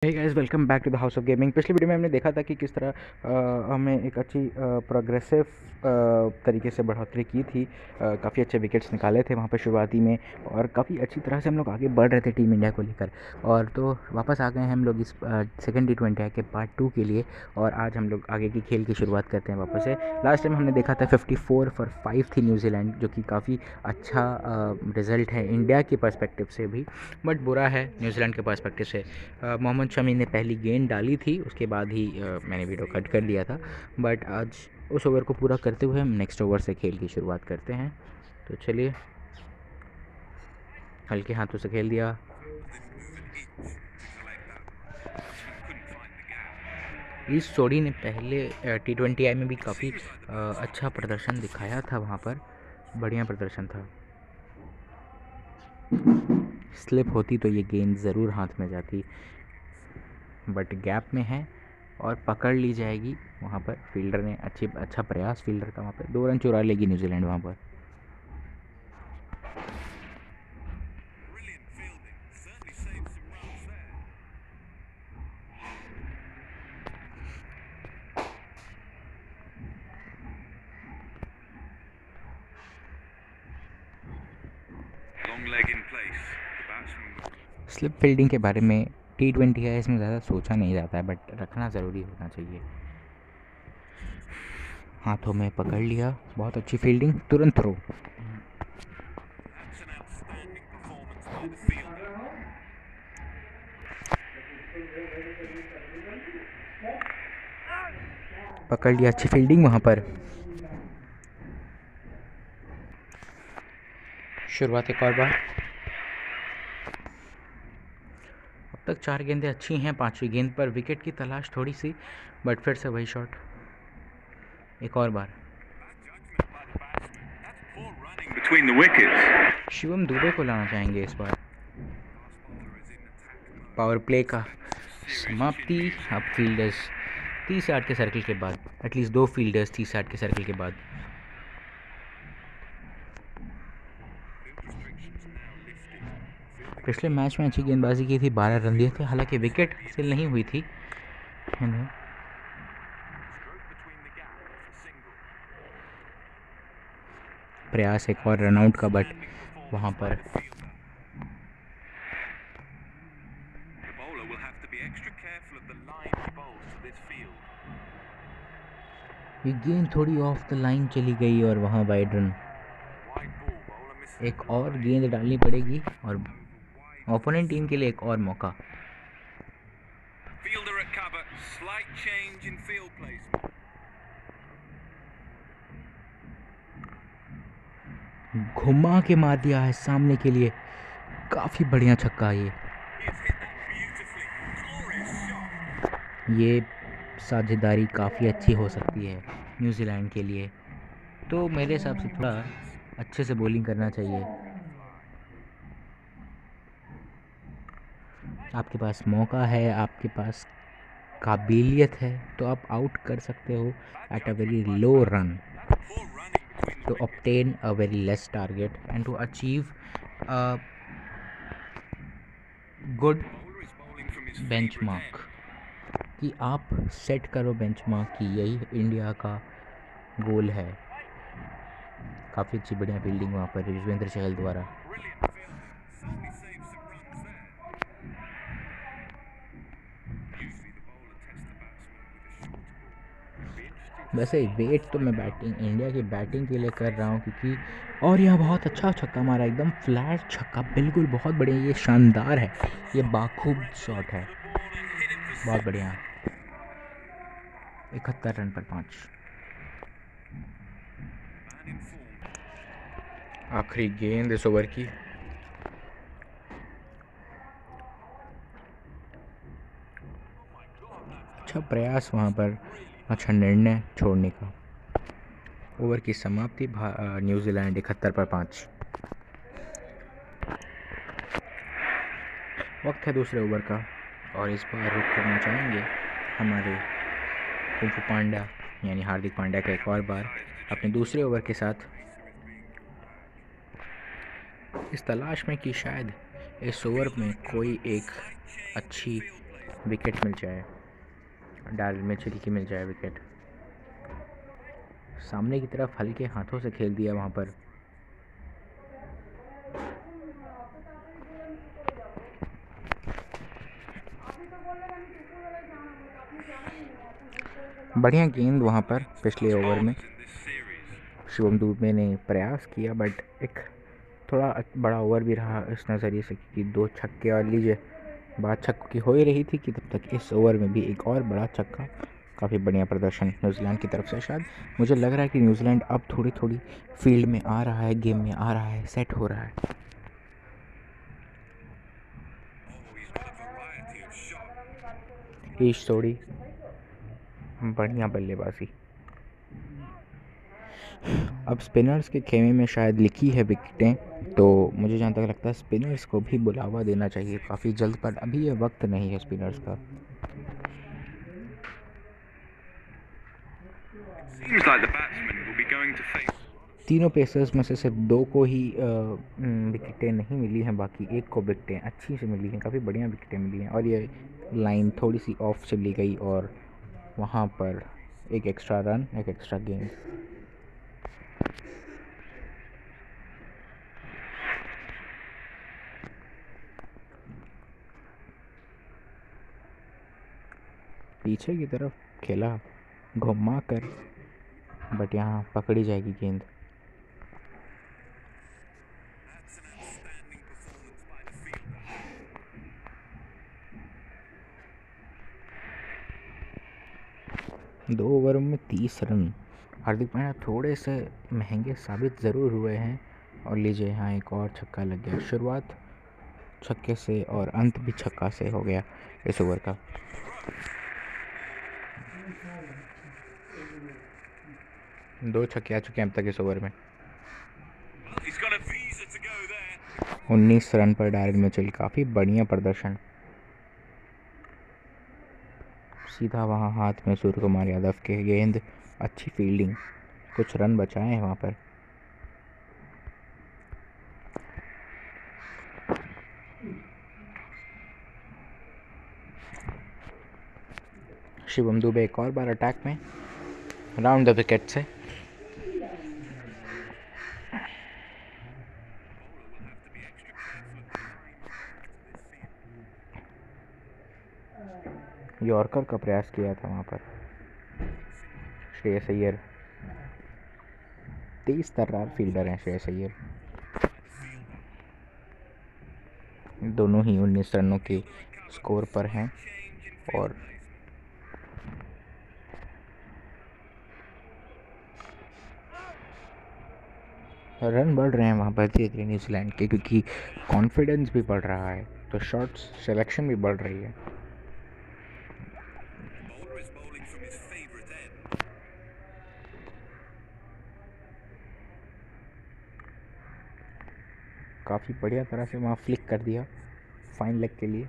Hey guys, welcome back to the house of gaming. पिछली video में हमने देखा था कि किस तरह हमें एक अच्छी प्रोग्रेसिव तरीके से बढ़ोतरी की थी। काफ़ी अच्छे विकेट्स निकाले थे वहाँ पे शुरुआती में, और काफ़ी अच्छी तरह से हम लोग आगे बढ़ रहे थे टीम इंडिया को लेकर। और तो वापस आ गए हैं हम लोग इस सेकेंड T20 के पार्ट 2 के लिए, और आज हम लोग आगे की खेल की शुरुआत करते हैं वापस से। लास्ट टाइम हमने देखा था 54 फॉर 5 थी न्यूजीलैंड, जो कि काफ़ी अच्छा रिज़ल्ट है इंडिया के पर्सपेक्टिव से भी, बट बुरा है न्यूजीलैंड के पर्सपेक्टिव से। मोहम्मद शमी ने पहली गेंद डाली थी, उसके बाद ही मैंने वीडियो कट कर दिया था। बट आज उस ओवर को पूरा करते हुए हम नेक्स्ट ओवर से खेल की शुरुआत करते हैं। तो चलिए, हल्के हाथों से खेल दिया। इस जोड़ी ने पहले T20I में भी काफ़ी अच्छा प्रदर्शन दिखाया था, वहाँ पर बढ़िया प्रदर्शन था। स्लिप होती तो ये गेंद ज़रूर हाथ में जाती, बट गैप में है और पकड़ ली जाएगी। वहाँ पर फील्डर ने अच्छा प्रयास फील्डर का, वहाँ पर 2 रन चुरा लेगी न्यूजीलैंड वहाँ पर। स्लिप फील्डिंग के बारे में T20 है, इसमें ज़्यादा सोचा नहीं जाता है, बट रखना ज़रूरी होना चाहिए। हाथों में पकड़ लिया, बहुत अच्छी फील्डिंग, तुरंत थ्रो। पकड़ लिया, अच्छी फील्डिंग वहाँ पर। शुरुआत एक और बार। अब तक 4 गेंदें अच्छी हैं, 5वीं गेंद पर विकेट की तलाश थोड़ी सी, बट फिर से वही शॉट। एक और बार। शिवम दुबे को लाना चाहेंगे इस बार। पावर प्ले का समाप्ति। अब फील्डर्स 30 यार्ड के सर्कल के बाद, एटलीस्ट 2 फील्डर्स 30 यार्ड के सर्कल के बाद। पिछले मैच में अच्छी गेंदबाजी की थी, 12 रन दिए थे, हालांकि विकेट हासिल नहीं हुई थी। प्रयास एक और रनआउट का, बट वहाँ पर ये गेंद थोड़ी ऑफ द लाइन चली गई और वहाँ वाइड रन। एक और गेंद डालनी पड़ेगी और ओपोनेंट टीम के लिए एक और मौका। घुमा के मार दिया है सामने के लिए, काफ़ी बढ़िया छक्का। ये साझेदारी काफ़ी अच्छी हो सकती है न्यूजीलैंड के लिए, तो मेरे हिसाब से थोड़ा अच्छे से बॉलिंग करना चाहिए। आपके पास मौका है, आपके पास काबिलियत है, तो आप आउट कर सकते हो at a very low run to obtain a very less target and to achieve a good benchmark, कि आप सेट करो बेंचमार्क की, यही इंडिया का गोल है। काफ़ी अच्छी बढ़िया फील्डिंग वहाँ पर युजवेंद्र चहल द्वारा। वैसे वेट तो मैं इंडिया की बैटिंग के लिए कर रहा हूँ, क्योंकि और यह बहुत अच्छा छक्का मारा, एकदम फ्लैट छक्का, बिल्कुल बहुत बढ़िया, ये शानदार है, ये बाखूब शॉट है, बहुत बढ़िया। 71 रन पर 5। आखिरी गेंद इस ओवर की। अच्छा प्रयास वहाँ पर, अच्छा निर्णय छोड़ने का। ओवर की समाप्ति, न्यूजीलैंड 71 पर 5। वक्त है दूसरे ओवर का, और इस बार रुक करना चाहेंगे हमारे कुंफू पांड्या यानी हार्दिक पांड्या का एक और बार अपने दूसरे ओवर के साथ, इस तलाश में कि शायद इस ओवर में कोई एक अच्छी विकेट मिल जाए, डायरन मिचेल की मिल जाए विकेट। सामने की तरफ हल्के हाथों से खेल दिया वहाँ पर। बढ़िया गेंद वहाँ पर पिछले ओवर में शिवम दुबे ने प्रयास किया, बट एक थोड़ा बड़ा ओवर भी रहा इस नज़रिए से कि 2 छक्के, और लीजिए बात छक्कों की हो ही रही थी कि तब तक इस ओवर में भी एक और बड़ा छक्का। काफ़ी बढ़िया प्रदर्शन न्यूजीलैंड की तरफ से। शायद मुझे लग रहा है कि न्यूजीलैंड अब थोड़ी थोड़ी फील्ड में आ रहा है, गेम में आ रहा है, सेट हो रहा है। ईश सोडी बढ़िया बल्लेबाजी। अब स्पिनर्स के खेमे में शायद लिखी है विकेटें, तो मुझे जहाँ तक लगता है स्पिनर्स को भी बुलावा देना चाहिए काफ़ी जल्द, पर अभी ये वक्त नहीं है स्पिनर्स का। तीनों पेसर्स में से सिर्फ 2 को ही विकेटें नहीं मिली हैं, बाकी एक को विकेटें अच्छी से मिली हैं, काफ़ी बढ़िया विकेटें मिली हैं। और ये लाइन थोड़ी सी ऑफ चली गई और वहाँ पर एक एक्स्ट्रा रन, एक एक्स्ट्रा गेंद। पीछे की तरफ खेला घुमा कर, बट यहाँ पकड़ी जाएगी गेंद। दो ओवरों में 30 रन। हार्दिक पांड्या थोड़े से महंगे साबित ज़रूर हुए हैं, और लीजिए यहाँ एक और छक्का लग गया। शुरुआत छक्के से और अंत भी छक्का से हो गया इस ओवर का। दो छक्के आ चुके हैं अब तक इस ओवर में। 19 रन पर डायरन मिचेल, काफ़ी बढ़िया प्रदर्शन। सीधा वहाँ हाथ में सूर्य कुमार यादव के, गेंद अच्छी फील्डिंग, कुछ रन बचाए हैं वहाँ पर। शिवम दुबे एक और बार अटैक में, राउंड द विकेट से। यॉर्कर का प्रयास किया था वहाँ पर श्रेयस अय्यर। तेज तर्रार फील्डर हैं श्रेयस अय्यर। दोनों ही 19 रनों के स्कोर पर हैं, और रन बढ़ रहे हैं वहाँ पर धीरे धीरे न्यूजीलैंड के, क्योंकि कॉन्फिडेंस भी बढ़ रहा है, तो शॉट्स सिलेक्शन भी बढ़ रही है। काफ़ी बढ़िया तरह से वहाँ फ्लिक कर दिया फाइन लेग के लिए।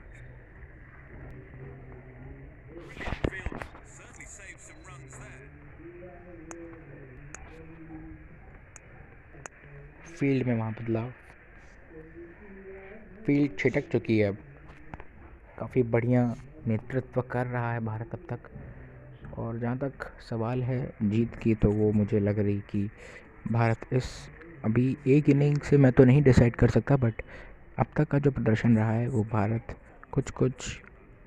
फील्ड में वहाँ बदलाव, फील्ड छिटक चुकी है अब। काफ़ी बढ़िया नेतृत्व कर रहा है भारत अब तक, और जहाँ तक सवाल है जीत की, तो वो मुझे लग रही कि भारत इस अभी एक इनिंग से मैं तो नहीं डिसाइड कर सकता, बट अब तक का जो प्रदर्शन रहा है वो भारत कुछ कुछ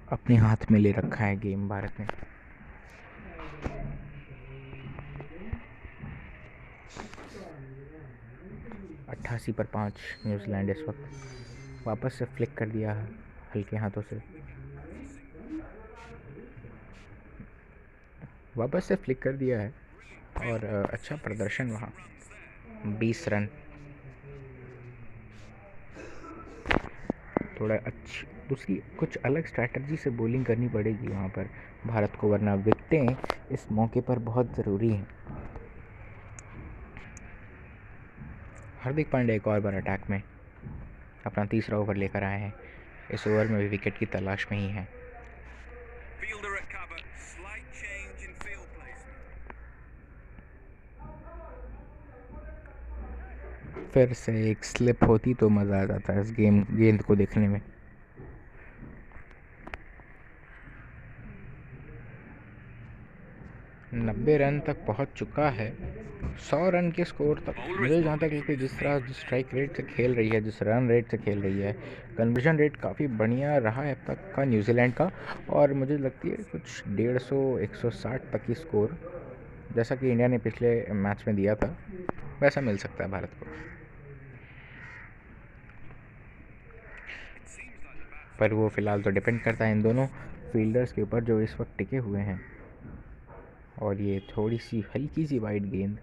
अपने हाथ में ले रखा है गेम भारत ने। अट्ठासी पर 5 न्यूजीलैंड इस वक्त। वापस से फ्लिक कर दिया हल्के हाथों से, वापस से फ्लिक कर दिया है, और अच्छा प्रदर्शन वहाँ। 20 रन, थोड़ा अच्छी दूसरी कुछ अलग स्ट्रैटेजी से बॉलिंग करनी पड़ेगी वहाँ पर भारत को, वरना विकेटें इस मौके पर बहुत ज़रूरी हैं। हार्दिक पांड्या एक और बार अटैक में अपना तीसरा ओवर लेकर आए हैं। इस ओवर में भी विकेट की तलाश में ही है। फिर से एक स्लिप होती तो मज़ा आ जाता है इस गेंद को देखने में। 90 रन तक पहुंच चुका है। 100 रन के स्कोर तक मुझे जहाँ तक लगता है, जिस तरह जिस स्ट्राइक रेट से खेल रही है, जिस रन रेट से खेल रही है, कन्वर्जन रेट काफ़ी बढ़िया रहा है अब तक का न्यूजीलैंड का। और मुझे लगती है कुछ 150 160 तक की स्कोर, जैसा कि इंडिया ने पिछले मैच में दिया था, वैसा मिल सकता है भारत को। पर वो फ़िलहाल तो डिपेंड करता है इन दोनों फील्डर्स के ऊपर जो इस वक्त टिके हुए हैं। और ये थोड़ी सी हल्की सी वाइड गेंद,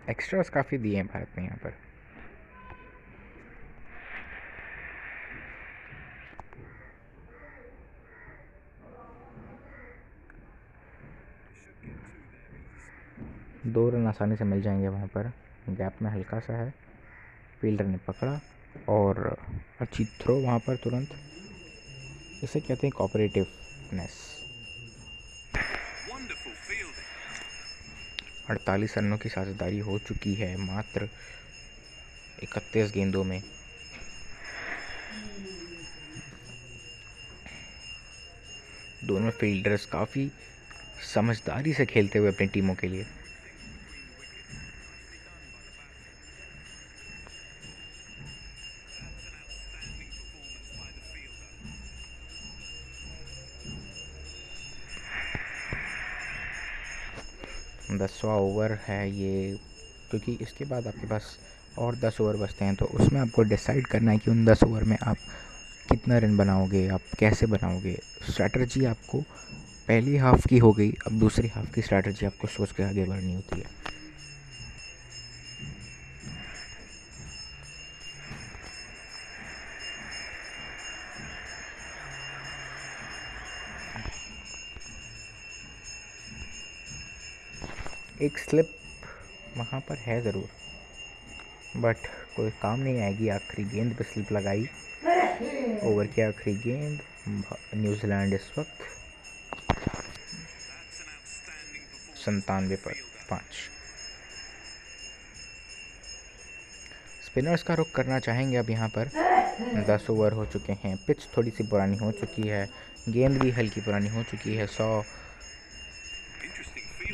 एक्स्ट्रास काफ़ी दिए हैं भारत ने यहाँ पर। दो रन आसानी से मिल जाएंगे वहाँ पर, गैप में हल्का सा है, फील्डर ने पकड़ा और अच्छी थ्रो वहाँ पर तुरंत। इसे कहते हैं कोऑपरेटिवनेस। 48 रनों की साझेदारी हो चुकी है मात्र 31 गेंदों में। दोनों फील्डर्स काफ़ी समझदारी से खेलते हुए अपनी टीमों के लिए। दसवां ओवर है ये, क्योंकि इसके बाद आपके पास और 10 ओवर बचते हैं, तो उसमें आपको डिसाइड करना है कि उन 10 ओवर में आप कितना रन बनाओगे, आप कैसे बनाओगे। स्ट्रैटेजी आपको पहली हाफ की हो गई, अब दूसरी हाफ की स्ट्रैटेजी आपको सोच के आगे बढ़नी होती है। एक स्लिप वहाँ पर है ज़रूर, बट कोई काम नहीं आएगी। आखिरी गेंद पे स्लिप लगाई, ओवर की आखिरी गेंद। न्यूजीलैंड इस वक्त 97 पर 5। स्पिनर्स का रुख करना चाहेंगे अब यहाँ पर। 10 ओवर हो चुके हैं, पिच थोड़ी सी पुरानी हो चुकी है, गेंद भी हल्की पुरानी हो चुकी है।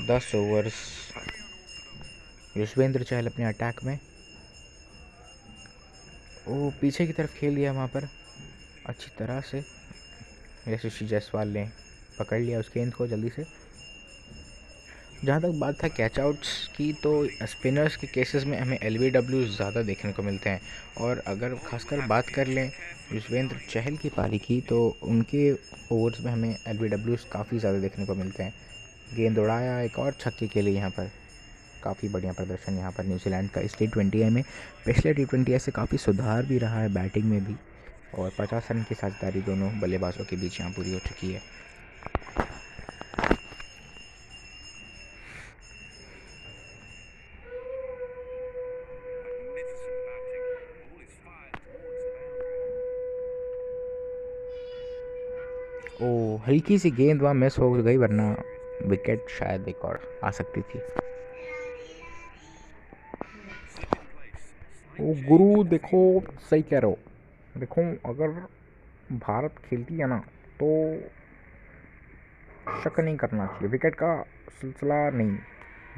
10 ओवर्स। युजवेंद्र चहल अपने अटैक में, वो पीछे की तरफ खेल दिया वहाँ पर अच्छी तरह से। यशस्वी जायसवाल ने पकड़ लिया उस गेंद को जल्दी से। जहाँ तक बात था कैच आउट्स की, तो स्पिनर्स के केसेस में हमें LBW ज़्यादा देखने को मिलते हैं। और अगर खासकर बात कर लें युजवेंद्र चहल की पारी की, तो उनके ओवर्स में हमें LBWs काफ़ी ज़्यादा देखने को मिलते हैं। गेंद उड़ाया एक और छक्के के लिए यहाँ पर। काफ़ी बढ़िया प्रदर्शन यहाँ पर न्यूजीलैंड का इस T20 में। पिछले T20 से काफ़ी सुधार भी रहा है बैटिंग में भी, और 50 रन की साझेदारी दोनों बल्लेबाजों के बीच यहाँ पूरी हो चुकी है। ओ, हल्की सी गेंद वहाँ मिस हो गई, वरना विकेट शायद एक और आ सकती थी। ओ गुरु, देखो सही कह रहे हो। देखो अगर भारत खेलती है ना, तो शक नहीं करना चाहिए, विकेट का सिलसिला नहीं,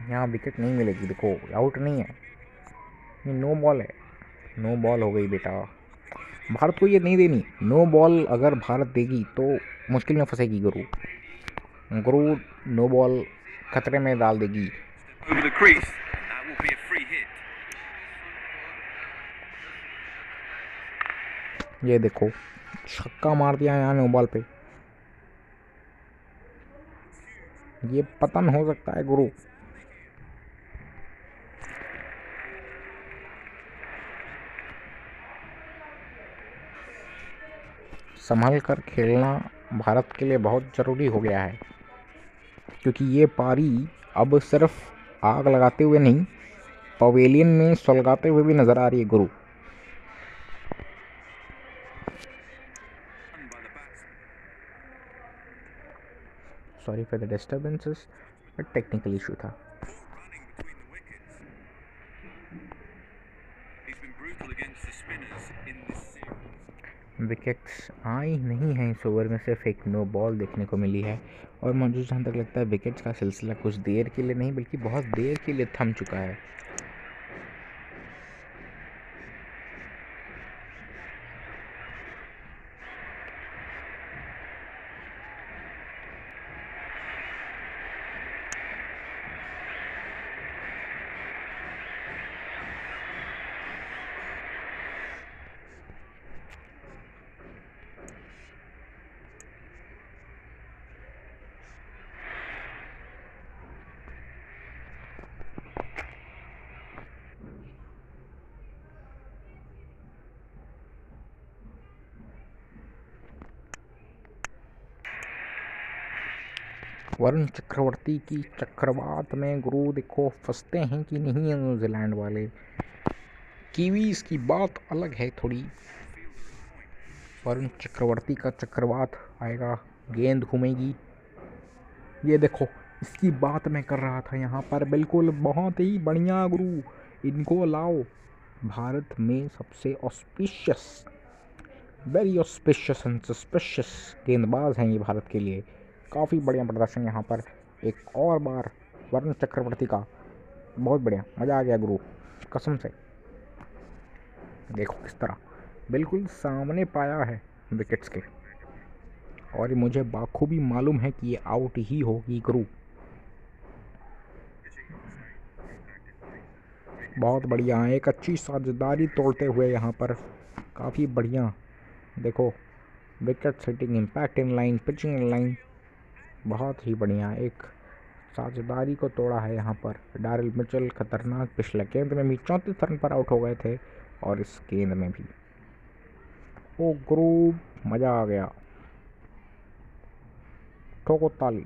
यहाँ विकेट नहीं मिलेगी। देखो आउट नहीं है, ये नो बॉल है। नो बॉल हो गई बेटा, भारत को ये नहीं देनी। नो बॉल अगर भारत देगी तो मुश्किल में फंसेगी गुरु। गुरु नो बॉल खतरे में डाल देगी। ये देखो छक्का मार दिया यहाँ नो बॉल पे, ये पतन हो सकता है गुरु। संभल कर खेलना भारत के लिए बहुत ज़रूरी हो गया है, क्योंकि ये पारी अब सिर्फ आग लगाते हुए नहीं, पवेलियन में सुलगाते हुए भी नज़र आ रही है गुरु। Sorry for the disturbances, but technical issue था। विकेट्स आई नहीं हैं इस ओवर में, सिर्फ एक नो बॉल देखने को मिली है। और मुझे जहाँ तक लगता है विकेट्स का सिलसिला कुछ देर के लिए नहीं बल्कि बहुत देर के लिए थम चुका है। वरुण चक्रवर्ती की चक्रवात में गुरु देखो फंसते हैं कि नहीं न्यूजीलैंड वाले। कीवीज की बात अलग है थोड़ी। वरुण चक्रवर्ती का चक्रवात आएगा, गेंद घूमेगी, ये देखो इसकी बात मैं कर रहा था यहाँ पर। बिल्कुल बहुत ही बढ़िया गुरु, इनको लाओ। भारत में सबसे auspicious, very auspicious and suspicious गेंदबाज हैं ये भारत के लिए। काफ़ी बढ़िया प्रदर्शन यहाँ पर एक और बार वरुण चक्रवर्ती का, बहुत बढ़िया, मज़ा आ गया गुरु कसम से। देखो किस तरह बिल्कुल सामने पाया है विकेट्स के, और मुझे बाखूबी मालूम है कि ये आउट ही होगी गुरु। बहुत बढ़िया, एक अच्छी साझेदारी तोड़ते हुए यहाँ पर, काफ़ी बढ़िया। देखो wicket hitting, impact in line, pitching in line, बहुत ही बढ़िया एक साझेदारी को तोड़ा है यहाँ पर। डैरिल मिचेल खतरनाक, पिछले गेंद में भी 34 रन पर आउट हो गए थे और इस गेंद में भी। ओ गुरु मज़ा आ गया, ठोको ताली।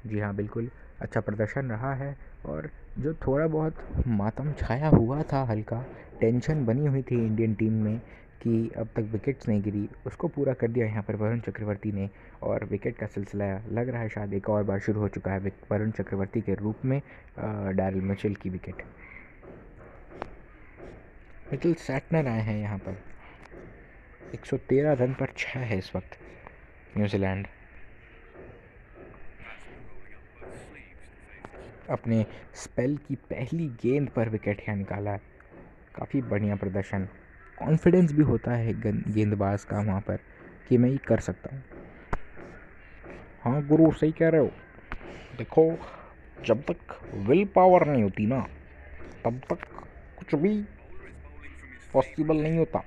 जी हाँ बिल्कुल अच्छा प्रदर्शन रहा है। और जो थोड़ा बहुत मातम छाया हुआ था, हल्का टेंशन बनी हुई थी इंडियन टीम में कि अब तक विकेट्स नहीं गिरी, उसको पूरा कर दिया यहाँ पर वरुण चक्रवर्ती ने। और विकेट का सिलसिला लग रहा है शायद एक और बार शुरू हो चुका है वरुण चक्रवर्ती के रूप में। डैरिल मिचेल की विकेट, मिचेल सैटनर आए हैं यहाँ पर। 113 रन पर 6 है इस वक्त न्यूजीलैंड। अपने स्पेल की पहली गेंद पर विकेट यहाँ निकाला है, काफ़ी बढ़िया प्रदर्शन। कॉन्फिडेंस भी होता है गेंदबाज का वहाँ पर कि मैं ये कर सकता हूँ। हाँ गुरु सही कह रहे हो। देखो जब तक विल पावर नहीं होती ना, तब तक कुछ भी पॉसिबल नहीं होता।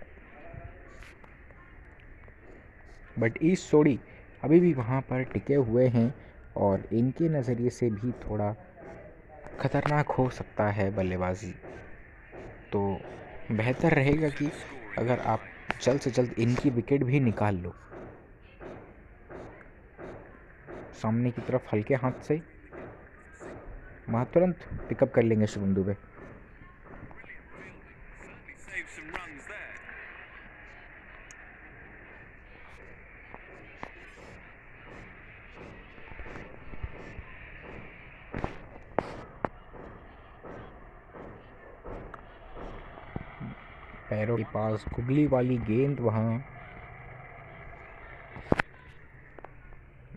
बट ईस्ट सोडी अभी भी वहाँ पर टिके हुए हैं और इनके नज़रिए से भी थोड़ा खतरनाक हो सकता है बल्लेबाजी। तो बेहतर रहेगा कि अगर आप जल्द से जल्द इनकी विकेट भी निकाल लो। सामने की तरफ हल्के हाथ से वहाँ तुरंत पिकअप कर लेंगे शुभम दुबे। पैरों के पास गुगली वाली गेंद, वहाँ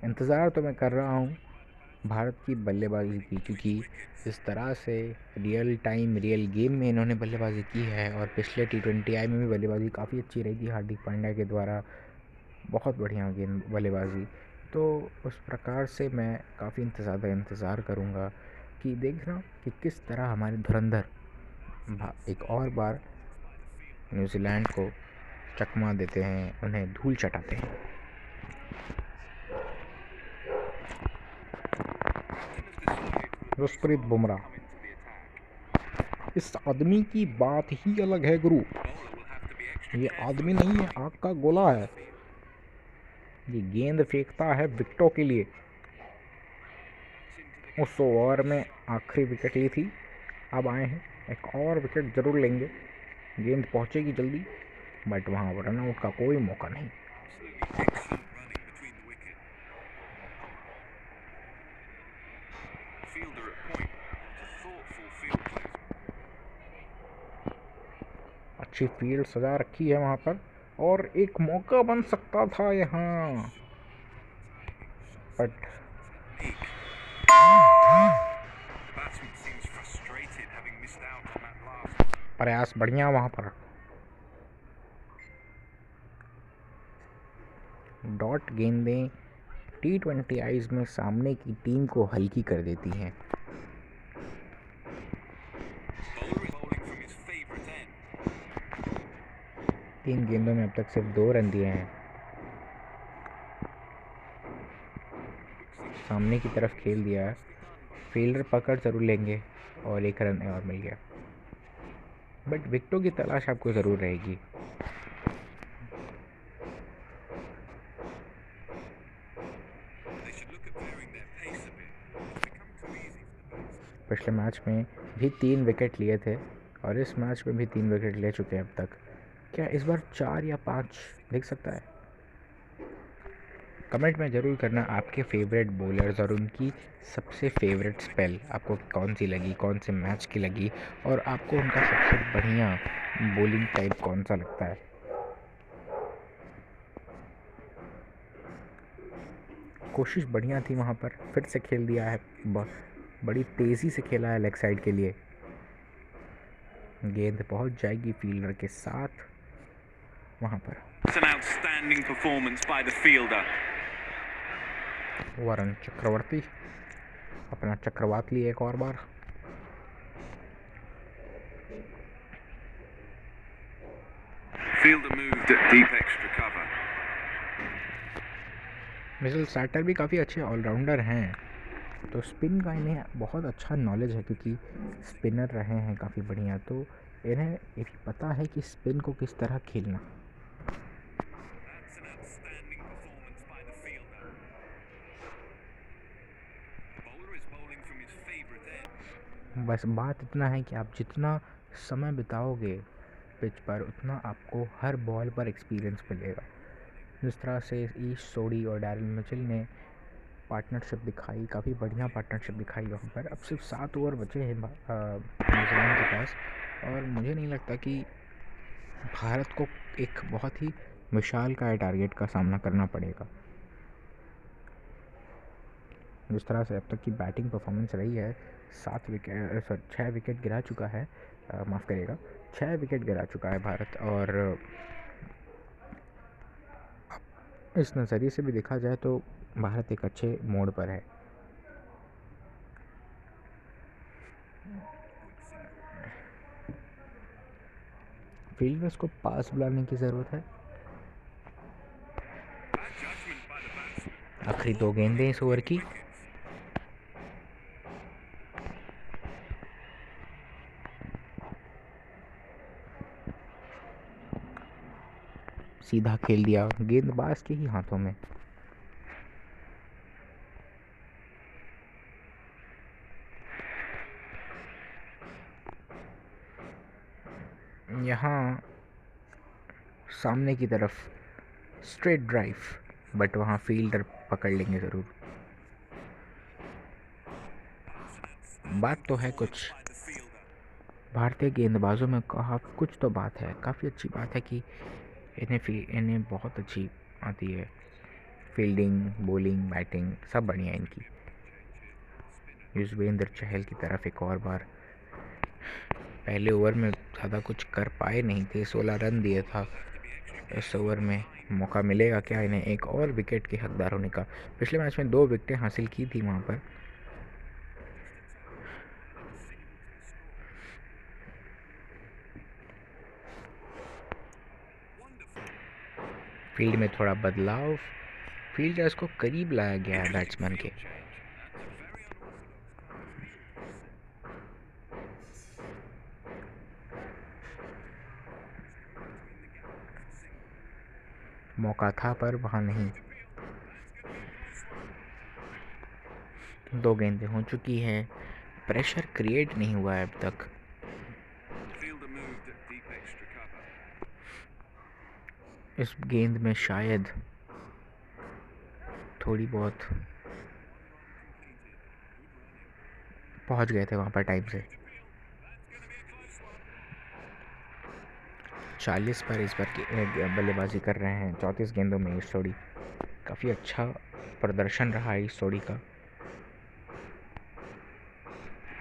इंतज़ार तो मैं कर रहा हूँ भारत की बल्लेबाजी की, क्योंकि इस तरह से रियल टाइम रियल गेम में इन्होंने बल्लेबाजी की है। और पिछले T20I में भी बल्लेबाजी काफ़ी अच्छी रही थी हार्दिक पांड्या के द्वारा, बहुत बढ़िया गेंद बल्लेबाजी। तो उस प्रकार से मैं काफ़ी ज़्यादा इंतज़ार करूँगा कि देखना कि किस तरह हमारे धुरंधर एक और बार न्यूजीलैंड को चकमा देते हैं, उन्हें धूल चटाते हैं। जसप्रीत बुमराह, इस आदमी की बात ही अलग है गुरु। ये आदमी नहीं है, आग का गोला है। ये गेंद फेंकता है विकेटों के लिए। उस ओवर में आखिरी विकेट ली थी, अब आए हैं एक और विकेट ज़रूर लेंगे। गेंद पहुंचेगी जल्दी, बट वहाँ रनआउट का कोई मौका नहीं। अच्छी फील्ड सजा रखी है वहाँ पर, और एक मौका बन सकता था यहाँ, बट प्रयास बढ़िया वहाँ पर। डॉट गेंदें T20 आईज में सामने की टीम को हल्की कर देती हैं। तीन गेंदों में अब तक सिर्फ 2 रन दिए हैं। सामने की तरफ खेल दिया है, फील्डर पकड़ जरूर लेंगे और 1 रन और मिल गया, बट विकेटों की तलाश आपको ज़रूर रहेगी। पिछले मैच में भी 3 विकेट लिए थे और इस मैच में भी 3 विकेट ले चुके हैं अब तक। क्या इस बार 4 या 5 दिख सकता है? कमेंट में ज़रूर करना आपके फेवरेट बॉलर्स और उनकी सबसे फेवरेट स्पेल आपको कौन सी लगी, कौन से मैच की लगी, और आपको उनका सबसे बढ़िया बॉलिंग टाइप कौन सा लगता है। कोशिश बढ़िया थी वहाँ पर, फिर से खेल दिया है, बड़ी तेज़ी से खेला है लेग साइड के लिए। गेंद पहुँच जाएगी फील्डर के साथ वहाँ पर। वरुण चक्रवर्ती अपना चक्रवात लिए एक और बार। मिचेल स्टार्टर भी काफ़ी अच्छे ऑलराउंडर हैं, तो स्पिन का इन्हें बहुत अच्छा नॉलेज है क्योंकि स्पिनर रहे हैं काफ़ी बढ़िया, तो इन्हें ये भी पता है कि स्पिन को किस तरह खेलना। बस बात इतना है कि आप जितना समय बिताओगे पिच पर, उतना आपको हर बॉल पर एक्सपीरियंस मिलेगा। जिस तरह से ईश सोडी और डैरिल मिचेल ने पार्टनरशिप दिखाई, काफ़ी बढ़िया पार्टनरशिप दिखाई वहाँ पर। अब सिर्फ 7 ओवर बचे हैं न्यूजीलैंड के पास, और मुझे नहीं लगता कि भारत को एक बहुत ही विशालकाय टारगेट का सामना करना पड़ेगा। जिस तरह से अब तक की बैटिंग परफॉर्मेंस रही है, 6 विकेट गिरा चुका है, माफ़ करिएगा 6 विकेट गिरा चुका है भारत, और इस नज़रिए से भी देखा जाए तो भारत एक अच्छे मोड़ पर है। फील्डर्स को पास बुलाने की ज़रूरत है। आखिरी 2 गेंदें इस ओवर की। सीधा खेल दिया गेंदबाज के ही हाथों में। यहाँ सामने की तरफ स्ट्रेट ड्राइव, बट वहाँ फील्डर पकड़ लेंगे ज़रूर। बात तो है कुछ भारतीय गेंदबाजों में, कहा कुछ तो बात है, काफ़ी अच्छी बात है कि इन्हें बहुत अच्छी आती है फील्डिंग, बॉलिंग, बैटिंग सब बढ़िया इनकी। युजवेंद्र चहल की तरफ एक और बार। पहले ओवर में ज़्यादा कुछ कर पाए नहीं थे, 16 रन दिए था। इस ओवर में मौका मिलेगा क्या इन्हें एक और विकेट के हकदार होने का? पिछले मैच में 2 विकेटें हासिल की थी वहाँ पर। फील्ड में थोड़ा बदलाव, फील्डर्स को करीब लाया गया है बैट्समैन के। मौका था पर वहाँ नहीं। 2 गेंदें हो चुकी हैं, प्रेशर क्रिएट नहीं हुआ है अब तक। इस गेंद में शायद थोड़ी बहुत पहुंच गए थे वहाँ पर टाइम से। 40 पर इस बार की बल्लेबाजी कर रहे हैं 34 गेंदों में इस जोड़ी। काफ़ी अच्छा प्रदर्शन रहा है इस जोड़ी का।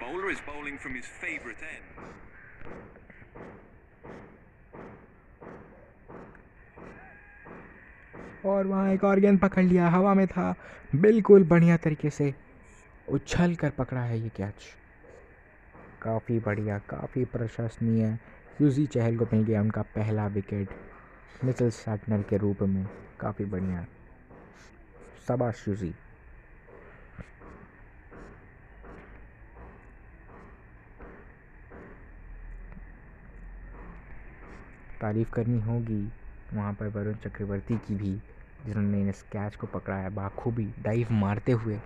Bowler is bowling from his favorite end. और वहाँ एक और गेंद पकड़ लिया, हवा में था, बिल्कुल बढ़िया तरीके से उछल कर पकड़ा है ये कैच। काफ़ी बढ़िया, काफ़ी प्रशंसनीय। यूजी चहल को मिल गया उनका पहला विकेट मिचेल स्टार्टनर के रूप में। काफ़ी बढ़िया, शाबाश यूजी। तारीफ़ करनी होगी वहाँ पर वरुण चक्रवर्ती की भी, जिन्होंने इस कैच को पकड़ा है बाखूबी डाइव मारते हुए,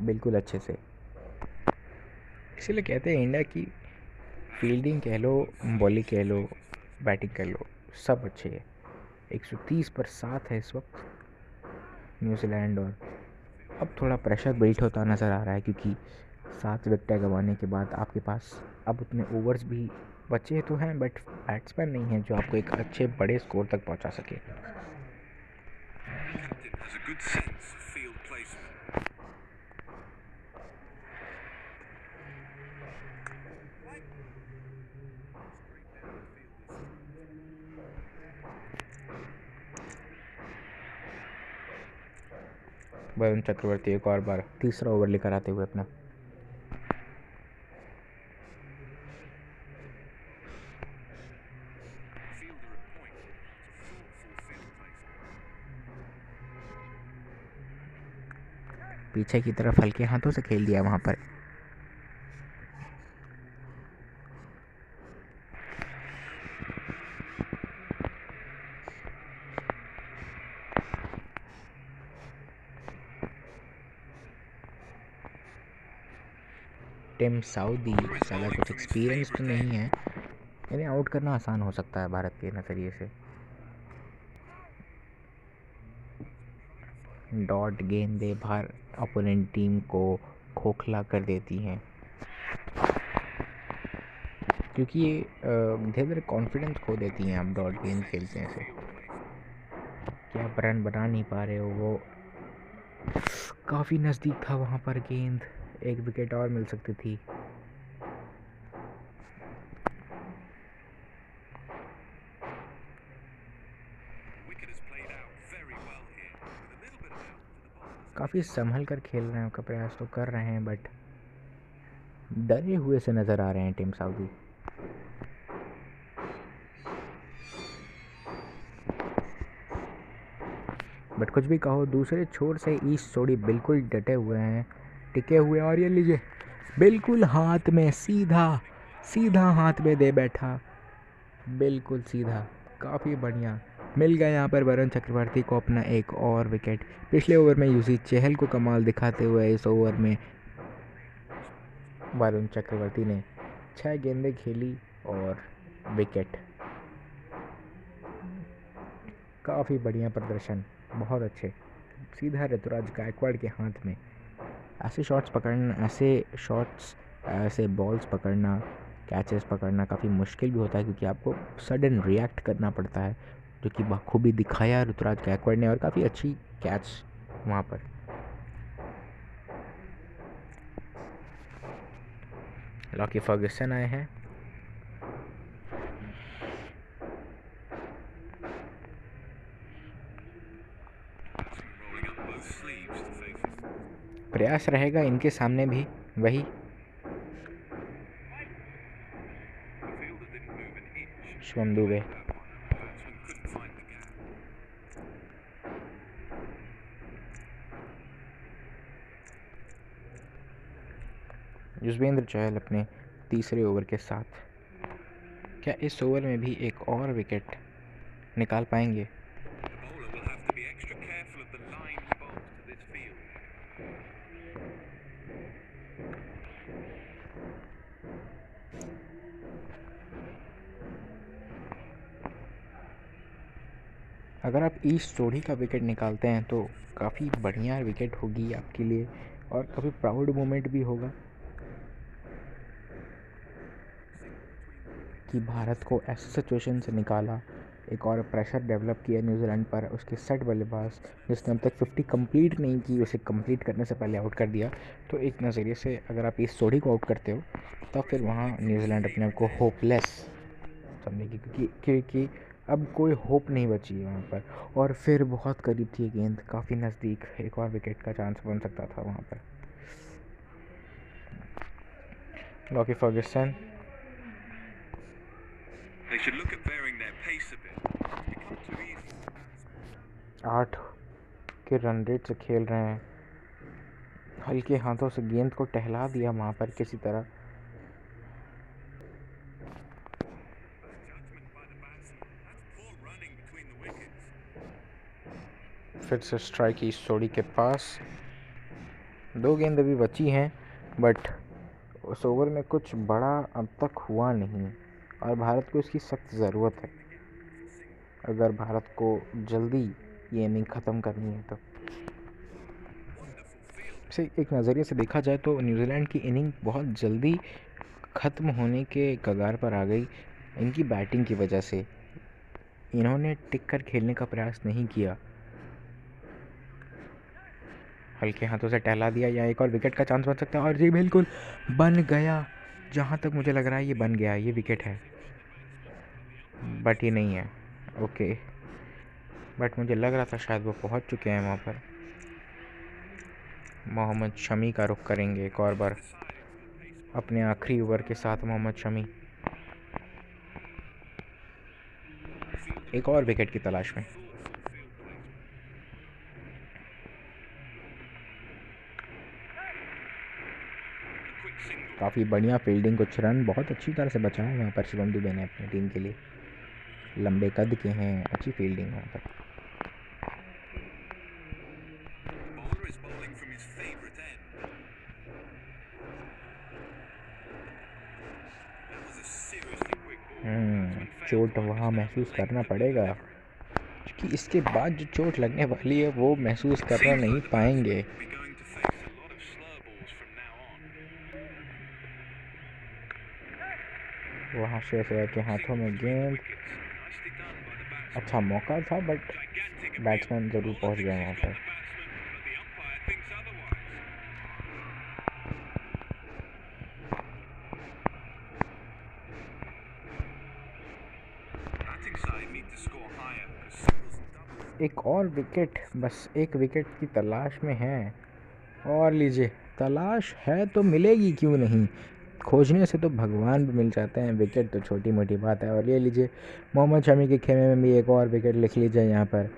बिल्कुल अच्छे से। इसीलिए कहते हैं इंडिया की फील्डिंग कह लो, बॉलिंग कह लो, बैटिंग कह लो, सब अच्छे है। 130 पर 7 है इस वक्त न्यूजीलैंड, और अब थोड़ा प्रेशर बिल्ट होता नज़र आ रहा है, क्योंकि 7 विकेटें गंवाने के बाद आपके पास अब उतने ओवर्स भी बचे तो हैं, बट बैट्समैन नहीं है जो आपको एक अच्छे बड़े स्कोर तक पहुंचा सके। Captain has a good sense of field placement. Varun Chakravarthy एक और बार तीसरा ओवर लेकर आते हुए अपना। Fielder at point. It's a thoughtful field placement. पीछे की तरफ हल्के हाथों से खेल दिया वहाँ पर। टिम साउदी ज़्यादा कुछ एक्सपीरियंस तो नहीं है, इन्हें आउट करना आसान हो सकता है भारत के नज़रिए से। डॉट गेंदें बाहर अपोनेंट टीम को खोखला कर देती हैं, क्योंकि ये धीरे धीरे कॉन्फिडेंस खो देती हैं आप डॉट गेंद खेलते हैं से। क्या आप रन बना नहीं पा रहे हो, वो काफ़ी नज़दीक था वहाँ पर गेंद, एक विकेट और मिल सकती थी। काफ़ी संभल कर खेल रहे हैं, का प्रयास तो कर रहे हैं, बट डरे हुए से नज़र आ रहे हैं टीम साउदी। बट कुछ भी कहो, दूसरे छोर से ईस्ट जोड़ी बिल्कुल डटे हुए हैं, टिके हुए, और ये लीजिए बिल्कुल हाथ में, सीधा सीधा हाथ में दे बैठा, बिल्कुल सीधा। काफ़ी बढ़िया मिल गया यहाँ पर वरुण चक्रवर्ती को अपना एक और विकेट। पिछले ओवर में यूसी चहल को कमाल दिखाते हुए इस ओवर में वरुण चक्रवर्ती ने 6 गेंदें खेली और विकेट। काफ़ी बढ़िया प्रदर्शन, बहुत अच्छे। सीधा ऋतुराज गायकवाड़ के हाथ में ऐसे शॉट्स पकड़ना, ऐसे बॉल्स पकड़ना, कैचेस पकड़ना काफ़ी मुश्किल भी होता है, क्योंकि आपको सडन रिएक्ट करना पड़ता है, जो कि बखूबी दिखाया ऋतुराज गायकवाड़ ने, और काफ़ी अच्छी कैच वहाँ पर। लॉकी फर्ग्यूसन आए हैं। प्रयास रहेगा इनके सामने भी वही, शुभम दुबे। युजवेंद्र चहल अपने तीसरे ओवर के साथ क्या इस ओवर में भी एक और विकेट निकाल पाएंगे? अगर आप ईस्ट जोड़ी का विकेट निकालते हैं तो काफ़ी बढ़िया विकेट होगी आपके लिए, और काफ़ी प्राउड मोमेंट भी होगा। कि भारत को ऐसी सिचुएशन से निकाला, एक और प्रेशर डेवलप किया न्यूजीलैंड पर। उसके सेट बल्लेबाज जिसने अब तक 50 कंप्लीट नहीं की, उसे कंप्लीट करने से पहले आउट कर दिया। तो एक नज़रिए से अगर आप इस जोड़ी को आउट करते हो तो फिर वहाँ न्यूजीलैंड अपने आप को होपलेस समझेगी, क्योंकि अब कोई होप नहीं बची है वहाँ पर। और फिर बहुत करीब थी गेंद, काफ़ी नज़दीक, एक और विकेट का चांस बन सकता था वहाँ पर। Lockie Ferguson They should look at varying their pace a bit. It's become too easy for batsmen. 8 के रन रेट से खेल रहे हैं, हल्के हाथों से गेंद को टहला दिया वहाँ पर किसी तरह। Judgment by the batsman. That's poor running between the wickets. फिर से स्ट्राइक इस जोड़ी के पास। 2 गेंद अभी बची हैं, बट उस ओवर में कुछ बड़ा अब तक हुआ नहीं और भारत को इसकी सख्त ज़रूरत है अगर भारत को जल्दी ये इनिंग ख़त्म करनी है तो। से एक नज़रिए से देखा जाए तो न्यूजीलैंड की इनिंग बहुत जल्दी ख़त्म होने के कगार पर आ गई इनकी बैटिंग की वजह से। इन्होंने टिक कर खेलने का प्रयास नहीं किया, हल्के हाथों से टहला दिया। या एक और विकेट का चांस बन सकता है, और जी बिल्कुल बन गया। जहाँ तक मुझे लग रहा है ये बन गया, ये विकेट है, बट ये नहीं है। ओके, बट मुझे लग रहा था शायद वो पहुँच चुके हैं वहाँ पर। मोहम्मद शमी का रुख करेंगे एक और बार अपने आखिरी ओवर के साथ। मोहम्मद शमी एक और विकेट की तलाश में। काफ़ी बढ़िया फील्डिंग, कुछ रन बहुत अच्छी तरह से बचाए वहाँ पर शिवम दुबे ने अपनी टीम के लिए। लंबे कद के हैं, अच्छी फील्डिंग वहाँ पर। Bowler is bowling from his favourite end. That was a seriously quick ball. चोट वहाँ महसूस करना पड़ेगा, क्योंकि इसके बाद जो चोट लगने वाली है वो महसूस करना नहीं पाएंगे। We're going to face a lot of slur balls from now on. वहाँ शेष के हाथों में गेंद, Nicely done by the batsman. अच्छा मौका था, बट Gigantic बैट्समैन appeal. ज़रूर All पहुँच the गए fingers वहाँ on पर। the batsman, but the umpire thinks otherwise. Batting side need to score higher because singles and doubles. एक और विकेट, बस एक विकेट की तलाश में है। और लीजिए, तलाश है तो मिलेगी क्यों नहीं, खोजने से तो भगवान भी मिल जाते हैं। विकेट तो छोटी मोटी बात है। और ये लीजिए, मोहम्मद शमी के खेमे में भी एक और विकेट लिख लीजिए यहाँ पर,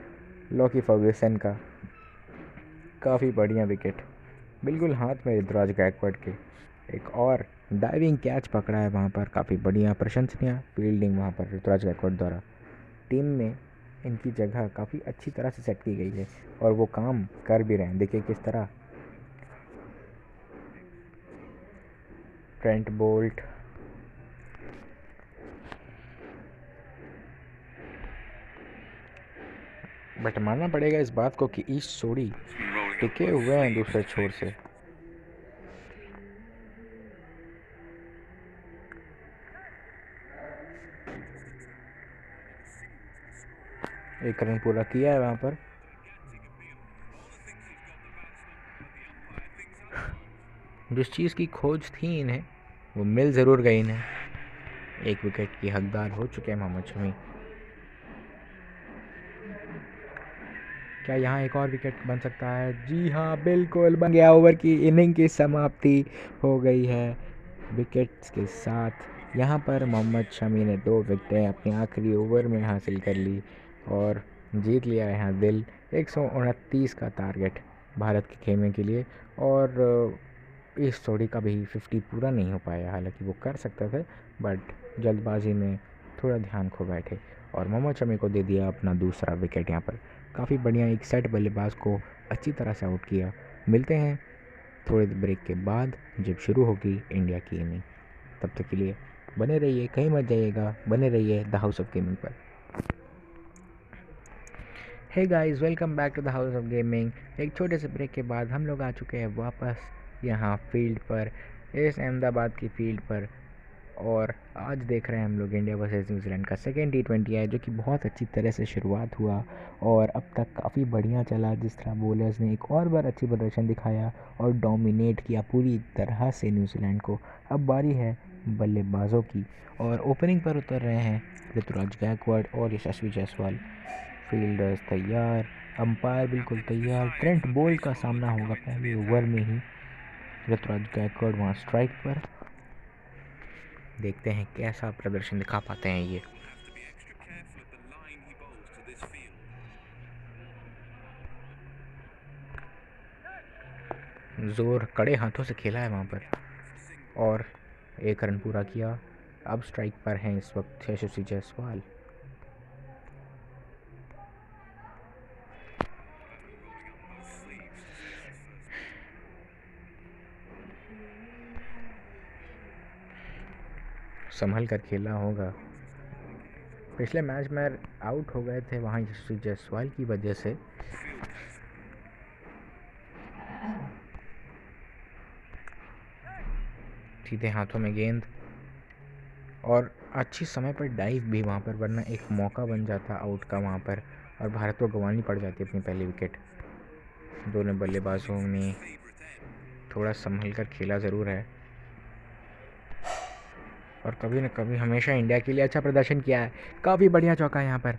लॉकी फर्ग्यूसन का। काफ़ी बढ़िया विकेट, बिल्कुल हाथ में ऋतुराज गायकवाड़ के। एक और डाइविंग कैच पकड़ा है वहाँ पर, काफ़ी बढ़िया प्रशंसनीय फील्डिंग वहाँ पर ऋतुराज गायकवाड़ द्वारा। टीम में इनकी जगह काफ़ी अच्छी तरह से सेट की गई है और वो काम कर भी रहे हैं। देखिए किस तरह ट्रेंट बोल्ट, बट मानना पड़ेगा इस बात को कि ईस्ट जोड़ी टिके हुए हैं दूसरे छोर से। एक रन पूरा किया है वहाँ पर। जिस चीज़ की खोज थी इन्हें वो मिल ज़रूर गई इन्हें। एक विकेट की हकदार हो चुके हैं मोहम्मद शमी। क्या यहाँ एक और विकेट बन सकता है? जी हाँ, बिल्कुल बन गया। ओवर की इनिंग की समाप्ति हो गई है विकेट्स के साथ। यहाँ पर मोहम्मद शमी ने 2 विकेटें अपने आखिरी ओवर में हासिल कर ली और जीत लिया यहाँ दिल। 129 का टारगेट भारत के खेमे के लिए, और इस जोड़ी का भी 50 पूरा नहीं हो पाया। हालांकि वो कर सकते थे, बट जल्दबाजी में थोड़ा ध्यान खो बैठे और मोहम्मद शमी को दे दिया अपना दूसरा विकेट। यहाँ पर काफ़ी बढ़िया एक सेट बल्लेबाज को अच्छी तरह से आउट किया। मिलते हैं थोड़े ब्रेक के बाद जब शुरू होगी इंडिया की इनिंग। तब तक के लिए बने रहिए, कहीं मत जाइएगा, बने रहिए द हाउस ऑफ गेमिंग पर। Hey guys, welcome back to the house of gaming. एक छोटे से ब्रेक के बाद हम लोग आ चुके हैं वापस यहाँ फील्ड पर, इस अहमदाबाद की फील्ड पर। और आज देख रहे हैं हम लोग इंडिया वर्सेस न्यूजीलैंड का सेकेंड T20 है, जो कि बहुत अच्छी तरह से शुरुआत हुआ और अब तक काफ़ी बढ़िया चला। जिस तरह बॉलर्स ने एक और बार अच्छी प्रदर्शन दिखाया और डोमिनेट किया पूरी तरह से न्यूजीलैंड को। अब बारी है बल्लेबाजों की और ओपनिंग पर उतर रहे हैं ऋतुराज गायकवाड़ और यशस्वी जायसवाल। फील्डर्स तैयार, अंपायर बिल्कुल तैयार। ट्रेंट बोल्ट का सामना होगा पहले ओवर में ही। ऋतुराज गायकवाड़ वहाँ स्ट्राइक पर। देखते हैं कैसा प्रदर्शन दिखा पाते हैं ये। Have to be extra careful of the line he bowls to this field. जोर कड़े हाथों से खेला है वहाँ पर और एक रन पूरा किया। अब स्ट्राइक पर हैं इस वक्त यशस्वी जायसवाल। संभल कर खेलना होगा। पिछले मैच में आउट हो गए थे वहाँ यशस्वी जायसवाल की वजह से। सीधे हाथों में गेंद और अच्छी समय पर डाइव भी वहाँ पर, वरना एक मौका बन जाता आउट का वहाँ पर और भारत को गंवानी पड़ जाती अपनी पहली विकेट। दोनों बल्लेबाजों ने थोड़ा संभल कर खेला ज़रूर है और कभी न कभी हमेशा इंडिया के लिए अच्छा प्रदर्शन किया है। काफ़ी बढ़िया चौका यहाँ पर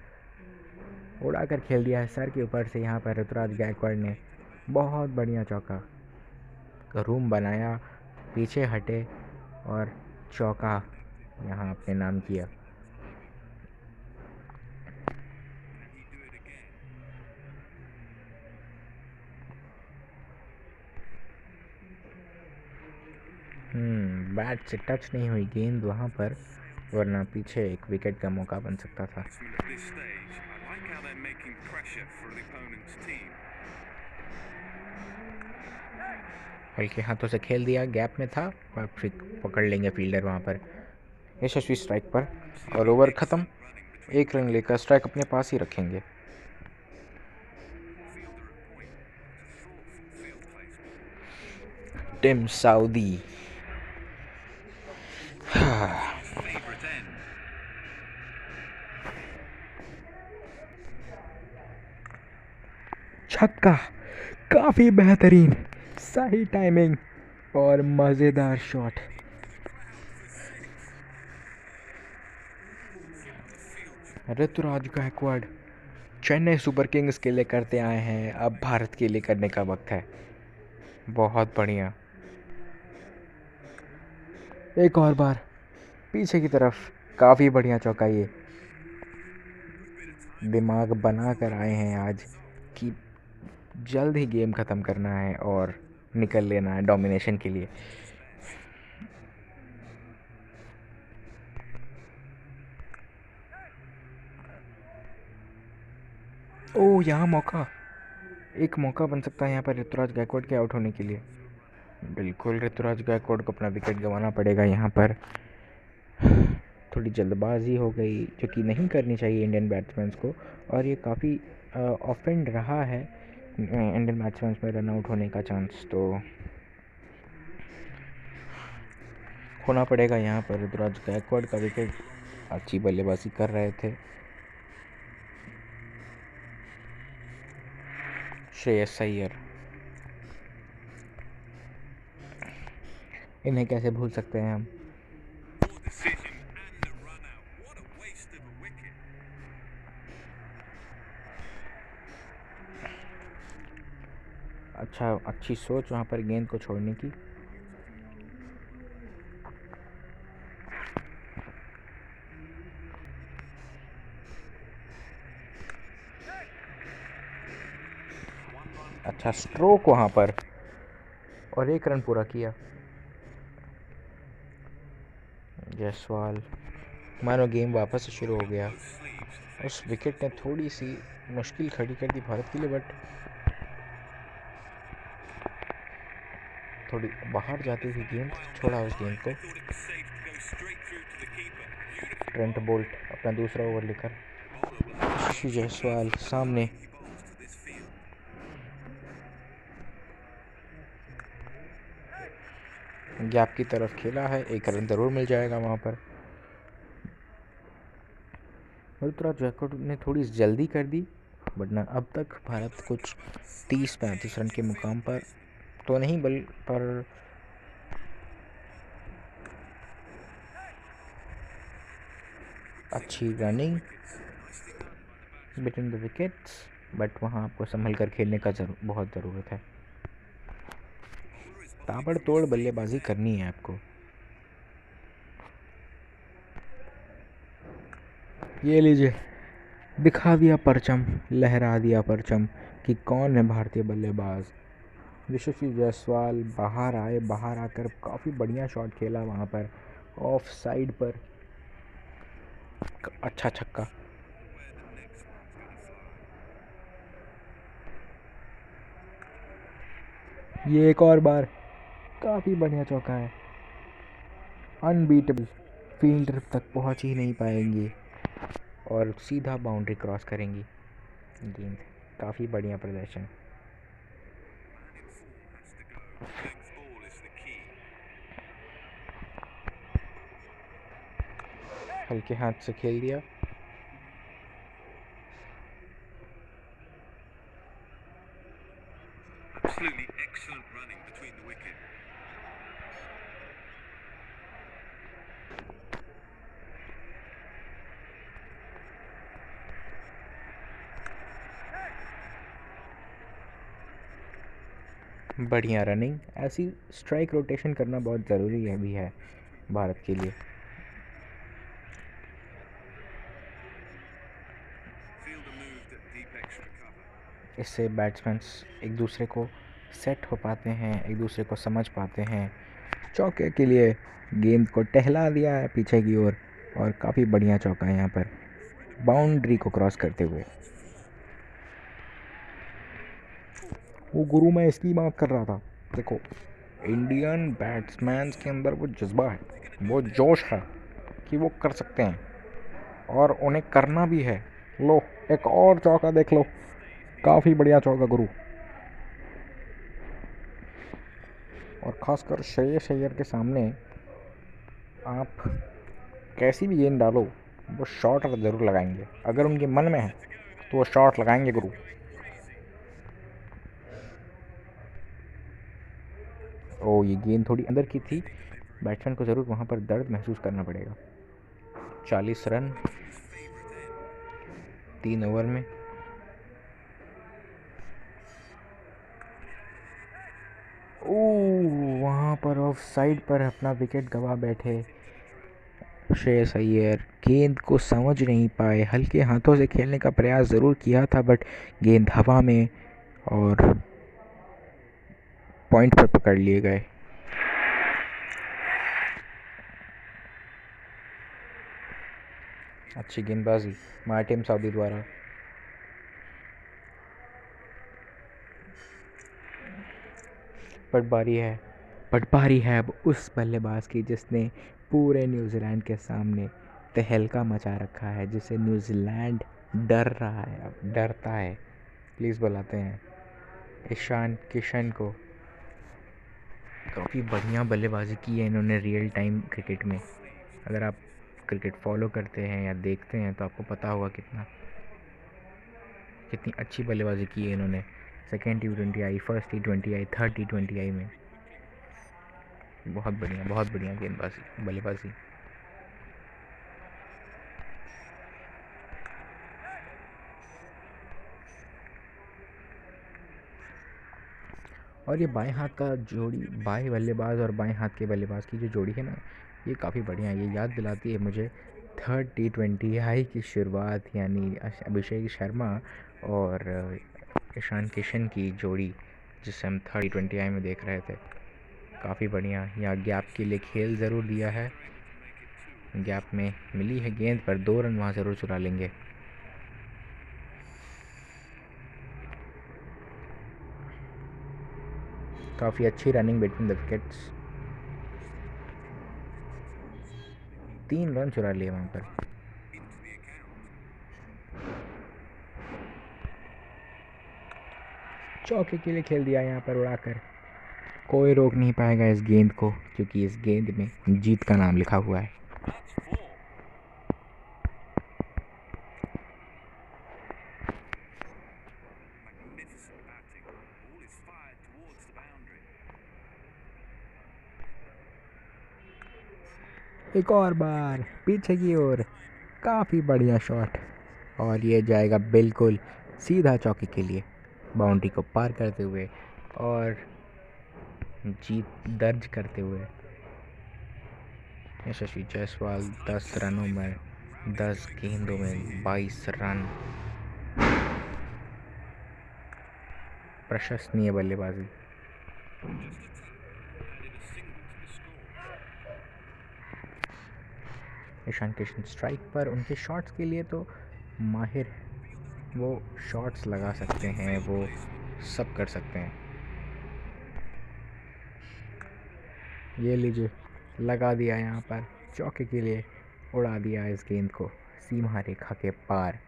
उड़ा कर खेल दिया है सर के ऊपर से यहाँ पर ऋतुराज गायकवाड़ ने। बहुत बढ़िया चौका, रूम बनाया, पीछे हटे और चौका यहाँ अपने नाम किया। बैट से टच नहीं हुई गेंद वहाँ पर, वरना पीछे एक विकेट का मौका बन सकता था। At this stage, I like how they're making pressure for the opponent's team. हल्के हाथों से खेल दिया, गैप में था और फिर पकड़ लेंगे फील्डर वहाँ पर। यशस्वी स्ट्राइक पर और ओवर ख़त्म। एक रन लेकर स्ट्राइक अपने पास ही रखेंगे। Tim Southee Favorite end. छक्का, काफ़ी बेहतरीन, सही टाइमिंग और मज़ेदार shot. Ruturaj Gaikwad Chennai Super Kings के लिए करते आए हैं, अब भारत के लिए करने का वक्त है। बहुत बढ़िया, एक और बार पीछे की तरफ, काफ़ी बढ़िया चौका। ये दिमाग बना कर आए हैं आज कि जल्द ही गेम ख़त्म करना है और निकल लेना है डोमिनेशन के लिए। ओह, यहाँ मौका, एक मौका बन सकता है यहाँ पर ऋतुराज गायकवाड़ के आउट होने के लिए। बिल्कुल ऋतुराज गायकवाड़ को अपना विकेट गंवाना पड़ेगा यहाँ पर। थोड़ी जल्दबाजी हो गई, जो कि नहीं करनी चाहिए इंडियन बैट्समैन को, और ये काफ़ी ऑफेंड रहा है इंडियन बैट्समैन में रन आउट होने का चांस तो होना पड़ेगा यहाँ पर। ऋतुराज गायकवाड़ का विकेट, अच्छी बल्लेबाजी कर रहे थे। श्रेयस अय्यर, इन्हें कैसे भूल सकते हैं हम। Poor decision and the run out. What a waste of a wicket. अच्छा, अच्छी सोच वहाँ पर गेंद को छोड़ने की। अच्छा स्ट्रोक वहाँ पर और एक रन पूरा किया। जायसवाल, मानो गेम वापस से शुरू हो गया। उस विकेट ने थोड़ी सी मुश्किल खड़ी कर दी भारत के लिए, बट थोड़ी बाहर जाती हुई गेंद, छोड़ा उस गेंद को। Thought it was safe to go straight through to the keeper. Beautiful. Trent Boult अपना दूसरा ओवर लेकर। Bowler will have to Yashasvi be Jaiswal careful of the सामने। line he bowls to this field. Gap की तरफ खेला है, एक run ज़रूर मिल जाएगा वहाँ पर। ऋतुराज गायकवाड़ ने थोड़ी जल्दी कर दी, वरना अब तक भारत कुछ 30-35 रन के मुकाम पर तो नहीं पर अच्छी running between the wickets, but वहाँ आपको संभल कर खेलने का बहुत ज़रूरत है। ताबड़तोड़ बल्लेबाजी करनी है आपको। ये लीजिए, दिखा दिया परचम, लहरा दिया परचम कि कौन है भारतीय बल्लेबाज। यशस्वी जायसवाल बाहर आए, बाहर आकर काफ़ी बढ़िया शॉट खेला वहाँ पर ऑफ साइड पर, अच्छा छक्का। ये एक और बार काफ़ी बढ़िया चौका है, अनबीटेबल, फील्डर तक पहुंच ही नहीं पाएंगे और सीधा बाउंड्री क्रॉस करेंगी गेंद। काफ़ी बढ़िया प्रदर्शन। हल्के हाथ से खेल दिया। Absolutely excellent running between the wicket. बढ़िया रनिंग। ऐसी स्ट्राइक रोटेशन करना बहुत ज़रूरी है भी है भारत के लिए। Fielder moved at deep extra cover. इससे बैट्समैन एक दूसरे को सेट हो पाते हैं, एक दूसरे को समझ पाते हैं। चौके के लिए गेंद को टहला दिया है पीछे की ओर और काफ़ी बढ़िया चौका है यहाँ पर बाउंड्री को क्रॉस करते हुए। वो गुरु, मैं इसकी बात कर रहा था। देखो, इंडियन बैट्समैन के अंदर वो जज्बा है, वो जोश है कि वो कर सकते हैं और उन्हें करना भी है। लो, एक और चौका देख लो, काफ़ी बढ़िया चौका गुरु। और ख़ासकर श्रेयस अय्यर के सामने आप कैसी भी गेंद डालो, वो शॉट ज़रूर लगाएंगे। अगर उनके मन में है तो वो शॉट लगाएंगे गुरु। ओ, ये गेंद थोड़ी अंदर की थी, बैट्समैन को ज़रूर वहाँ पर दर्द महसूस करना पड़ेगा। 40 रन 3 ओवर में। वहाँ पर ऑफ साइड पर अपना विकेट गंवा बैठे श्रेयस अय्यर। गेंद को समझ नहीं पाए, हल्के हाथों से खेलने का प्रयास ज़रूर किया था, बट गेंद हवा में और पॉइंट पर पकड़ लिए गए। अच्छी गेंदबाजी मार्टिन साउदी द्वारा। पटवारी है अब उस बल्लेबाज की जिसने पूरे न्यूजीलैंड के सामने तहलका मचा रखा है, जिसे न्यूजीलैंड डर रहा है, अब डरता है। प्लीज़ बुलाते हैं ईशान किशन को। काफ़ी बढ़िया बल्लेबाजी की है इन्होंने रियल टाइम क्रिकेट में। अगर आप क्रिकेट फॉलो करते हैं या देखते हैं तो आपको पता होगा कितनी अच्छी बल्लेबाजी की है इन्होंने। सेकेंड T20 आई, फर्स्ट T20 आई, थर्ड T20 आई में। बहुत बढ़िया गेंदबाजी, बल्लेबाजी। और ये बाएं हाथ का जोड़ी, बाएं बल्लेबाज और बाएं हाथ के बल्लेबाज की जो जोड़ी है ना, ये काफ़ी बढ़िया है। ये याद दिलाती है मुझे थर्ड T20 आई की शुरुआत, यानी अभिषेक शर्मा और ईशान किशन की जोड़ी, जिसे हम थर्ड T20 आई में देख रहे थे। काफ़ी बढ़िया। यहाँ गैप के लिए खेल ज़रूर दिया है, गैप में मिली है गेंद पर 2 रन वहाँ ज़रूर चुरा लेंगे। काफ़ी अच्छी running between the wickets, 3 run चुरा लिए वहाँ पर। चौके के लिए खेल दिया यहाँ पर उड़ाकर। कोई रोक नहीं पाएगा इस गेंद को, क्योंकि इस गेंद में जीत का नाम लिखा हुआ है। That's four. Magnificent batting. Ball is fired towards the boundary. एक और बार पीछे की ओर, काफ़ी बढ़िया शॉट, और ये जाएगा बिल्कुल सीधा चौके के लिए, बाउंड्री को पार करते हुए और जीत दर्ज करते हुए। यशस्वी जायसवाल 10 रनों में 10 गेंदों में 22 रन। प्रशंसनीय बल्लेबाजी। ईशान किशन स्ट्राइक पर, उनके शॉट्स के लिए तो माहिर है, वो शॉट्स लगा सकते हैं, वो सब कर सकते हैं। ये लीजिए, लगा दिया यहाँ पर चौके के लिए, उड़ा दिया इस गेंद को सीमा रेखा के पार।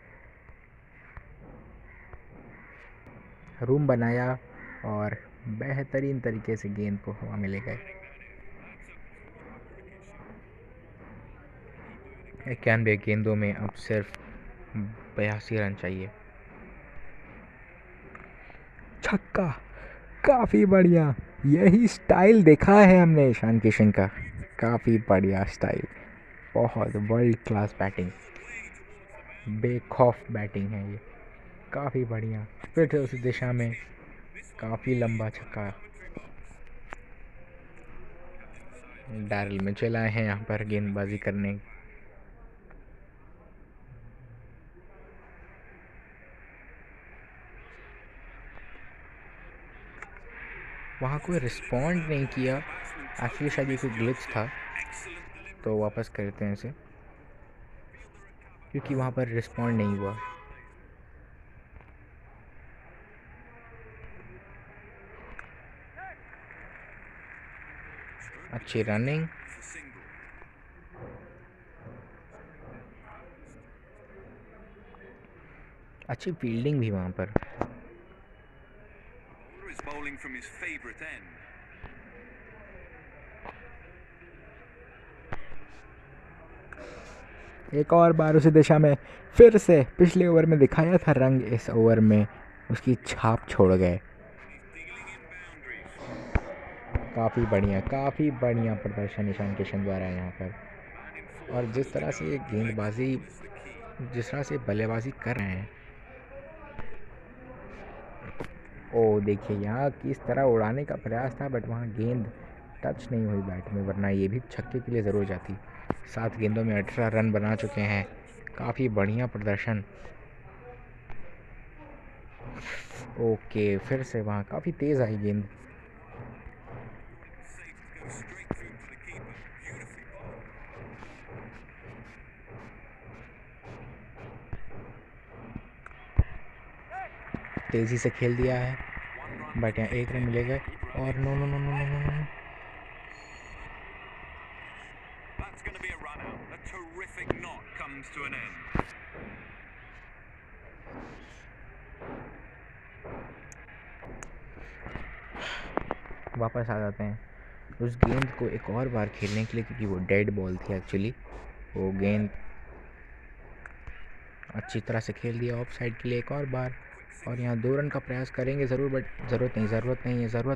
रूम बनाया और बेहतरीन तरीके से गेंद को हवा में ले गए। 91 गेंदों में अब सिर्फ 82 रन चाहिए। छक्का, काफ़ी बढ़िया। यही स्टाइल देखा है हमने ईशान किशन का, काफ़ी बढ़िया स्टाइल, बहुत वर्ल्ड क्लास बैटिंग, बेखौफ बैटिंग है ये, काफ़ी बढ़िया। फिर से उस दिशा में काफ़ी लंबा छक्का। डैरिल मिचेल आए हैं यहाँ पर गेंदबाजी करने। वहाँ कोई रिस्पॉन्ड नहीं किया, एक्चुअली शायद ये कोई ग्लिच था, तो वापस करते हैं इसे, क्योंकि वहाँ पर रिस्पॉन्ड नहीं हुआ। अच्छी रनिंग, अच्छी फील्डिंग भी वहाँ पर। Bowler is bowling from his favourite end. एक और बार उसी दिशा में, फिर से पिछले ओवर में दिखाया था रंग, इस ओवर में उसकी छाप छोड़ गए। काफ़ी बढ़िया प्रदर्शन ईशान किशन द्वारा यहाँ पर, और जिस तरह से ये गेंदबाजी, जिस तरह से बल्लेबाजी कर रहे हैं, ओ देखिए यहाँ किस तरह उड़ाने का प्रयास था, बट वहाँ गेंद टच नहीं हुई बैट में, वरना ये भी छक्के के लिए ज़रूर जाती। 7 गेंदों में 18 रन बना चुके हैं, काफ़ी बढ़िया प्रदर्शन। ओके, फिर से वहाँ काफ़ी तेज़ आई गेंद। तेज़ी से खेल दिया है, बट यहाँ 1 रन मिलेगा, और no no no no no no no, That's going to be a run out. A terrific knock comes to an end. वापस आ जाते हैं उस गेंद को एक और बार खेलने के लिए, क्योंकि वो डेड बॉल थी एक्चुअली। वो गेंद अच्छी तरह से खेल दिया ऑफ साइड के लिए एक और बार, और यहाँ 2 रन का प्रयास करेंगे ज़रूर, बट ज़रूरत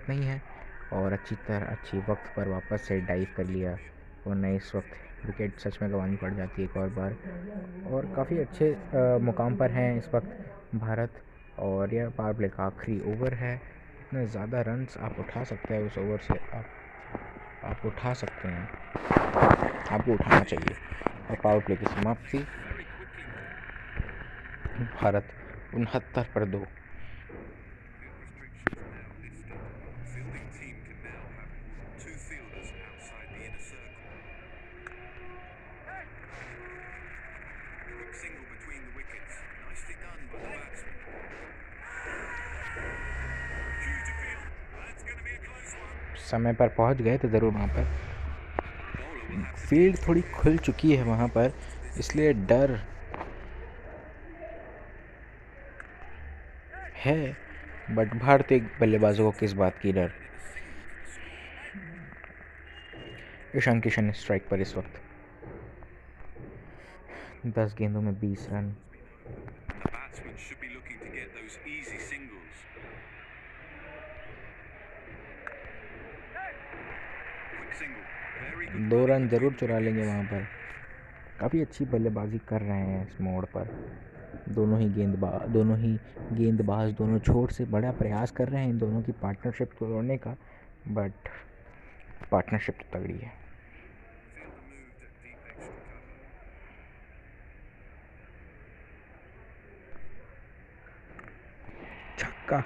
नहीं है। और अच्छी वक्त पर वापस से डाइव कर लिया, वरना इस वक्त विकेट सच में गंवानी पड़ जाती है एक और बार। और काफ़ी अच्छे मुकाम पर हैं इस वक्त भारत, और यह पावर प्ले का आखिरी ओवर है। इतने ज़्यादा रन्स आप उठा सकते हैं उस ओवर से, आप उठा सकते हैं, आपको उठाना चाहिए। और पावर प्ले की समाप्ति, भारत 69 पर 2। Fielding team can now have 2 fielders outside the inner circle. Quick single between the wickets. Nicely done by the batsman. Due to field. That's going to be a close one. समय पर पहुंच गए तो ज़रूर वहाँ पर Bowler will have to field थोड़ी खुल चुकी है वहाँ पर, इसलिए डर है, बट भारतीय बल्लेबाजों को किस बात की डर। ईशान किशन स्ट्राइक पर इस वक्त। 10 गेंदों में 20 run. The batsman should be looking to get those easy singles. Quick single. Very good 2 running run जरूर between the चुरा लेंगे wickets. वहाँ पर। काफ़ी अच्छी बल्लेबाजी कर रहे हैं इस मोड़ पर। दोनों ही गेंदबाज दोनों छोर से बड़ा प्रयास कर रहे हैं इन दोनों की पार्टनरशिप को तोड़ने का, बट पार्टनरशिप तो तगड़ी है। Fielder moved at deep extra cover. छक्का।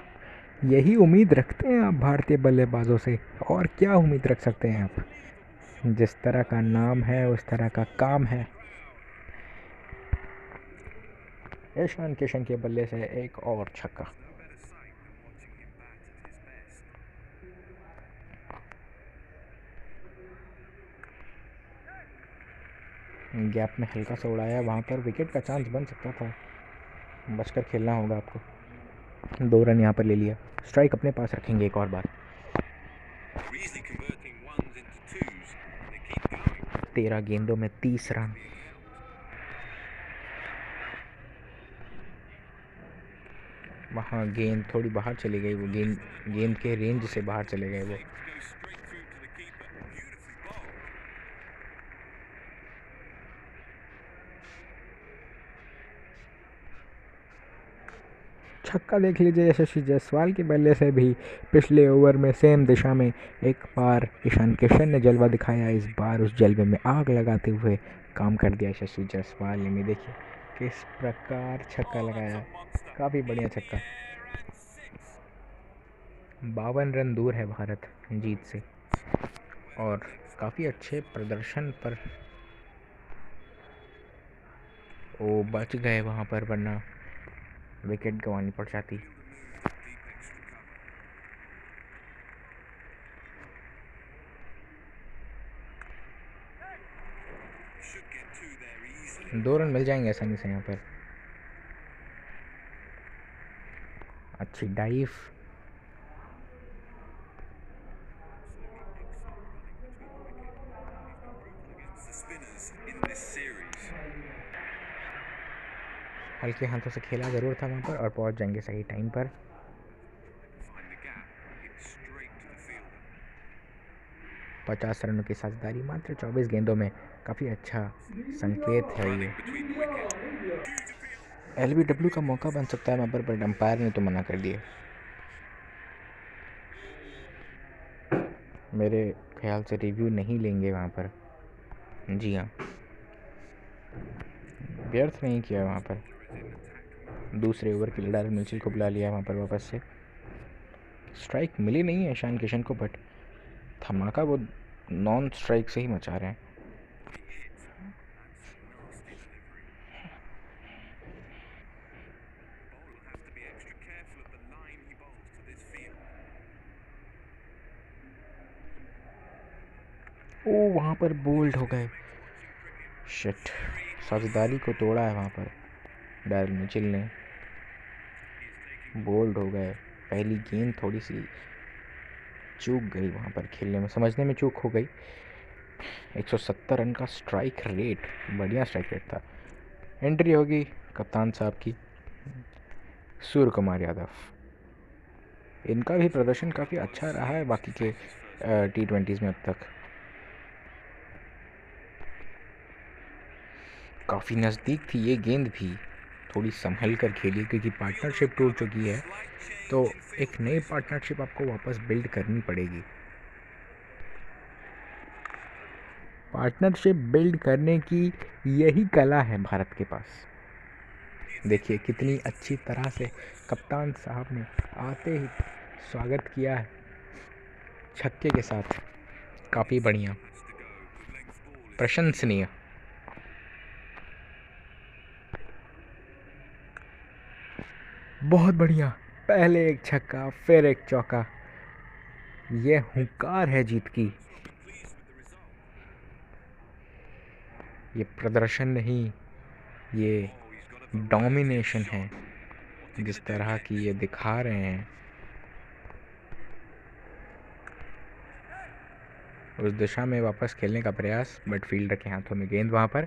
यही उम्मीद रखते हैं आप भारतीय बल्लेबाजों से, और क्या उम्मीद रख सकते हैं आप। जिस तरह का नाम है उस तरह का काम है। ईशान किशन के बल्ले से एक और छक्का। No better sight than watching him bat at his best. Gap में हल्का सा उड़ाया, वहाँ पर विकेट का चांस बन सकता था, बचकर खेलना होगा आपको। 2 रन यहाँ पर ले लिया। स्ट्राइक अपने पास रखेंगे एक और बार। They're easily converting ones into twos. They keep going. 13 गेंदों में 30 रन। The account. वहाँ गेंद थोड़ी बाहर चली गई, वो गेंद के रेंज से बाहर चले गए वो। Able to go straight through to the keeper. Beautifully bowled. छक्का देख लीजिए यशस्वी जायसवाल के बल्ले से भी। पिछले ओवर में सेम दिशा में एक बार ईशान किशन ने जलवा दिखाया, इस बार उस जलवे में आग लगाते हुए काम कर दिया यशस्वी जायसवाल ने। देखिए किस प्रकार छक्का Oh, that's लगाया, a monster. काफ़ी बढ़िया In the छक्का। air and 6. 52 रन दूर है भारत जीत से, Well, और next काफ़ी अच्छे प्रदर्शन पर वो बच गए वहाँ पर, वरना विकेट गंवानी पड़ जाती। fielder moved at deep extra cover. Should get two there easily. 2 run मिल जाएंगे आसानी से यहाँ पर। अच्छी dive. Absolutely excellent running between the wicket. He's been brutal against the spinners in this series. हल्के हाथों से खेला ज़रूर था वहाँ पर, और पहुँच जाएंगे सही टाइम पर। Tried to find the gap. Hit straight to the fielder. 50 रनों की साझेदारी मात्र 24 गेंदों में, काफ़ी अच्छा संकेत है ये। Running between the wicket. Huge appeal. LBW का मौका बन सकता है वहाँ पर, बट अंपायर ने तो मना कर दिया। मेरे ख्याल से रिव्यू नहीं लेंगे वहाँ पर। जी हाँ, व्यर्थ नहीं किया वहाँ पर। Fielder is in attack mode. दूसरे ओवर के लिए डायरन मिचेल को बुला लिया वहाँ पर वापस से। स्ट्राइक मिली नहीं है ईशान किशन को, बट धमाका वो नॉन स्ट्राइक से ही मचा रहे हैं। He hit. That's nasty delivery. The bowler will have to be extra careful of the line he bowls to this field. ओ वहाँ पर बोल्ड हो गए। Makes watching cricket shit, very साझेदारी को तोड़ा है वहाँ पर डायरन मिचेल ने। He's taking बोल्ड हो गए। पहली गेंद थोड़ी सी चूक गई वहाँ पर, खेलने में समझने में चूक हो गई। 170 रन का स्ट्राइक रेट, बढ़िया स्ट्राइक रेट था। एंट्री होगी कप्तान साहब की, सूर्य कुमार यादव। इनका भी प्रदर्शन काफ़ी अच्छा रहा है बाकी के T20s में अब तक। काफ़ी नज़दीक थी ये गेंद भी, थोड़ी संभल कर खेली क्योंकि पार्टनरशिप टूट चुकी है, तो एक नई पार्टनरशिप आपको वापस बिल्ड करनी पड़ेगी। पार्टनरशिप बिल्ड करने की यही कला है भारत के पास। देखिए कितनी अच्छी तरह से कप्तान साहब ने आते ही स्वागत किया है छक्के के साथ, काफ़ी बढ़िया, has to go. Good length ball is प्रशंसनीय। बहुत बढ़िया, पहले एक छक्का फिर एक चौका, ये हुंकार है जीत की। pleased with the result. ये प्रदर्शन नहीं, ये Oh, he's got a variety of domination shot. है What's he जिस gonna do तरह next? की ये दिखा रहे हैं। उस दिशा में वापस खेलने का प्रयास, बट फील्डर के हाथों में गेंद वहाँ पर।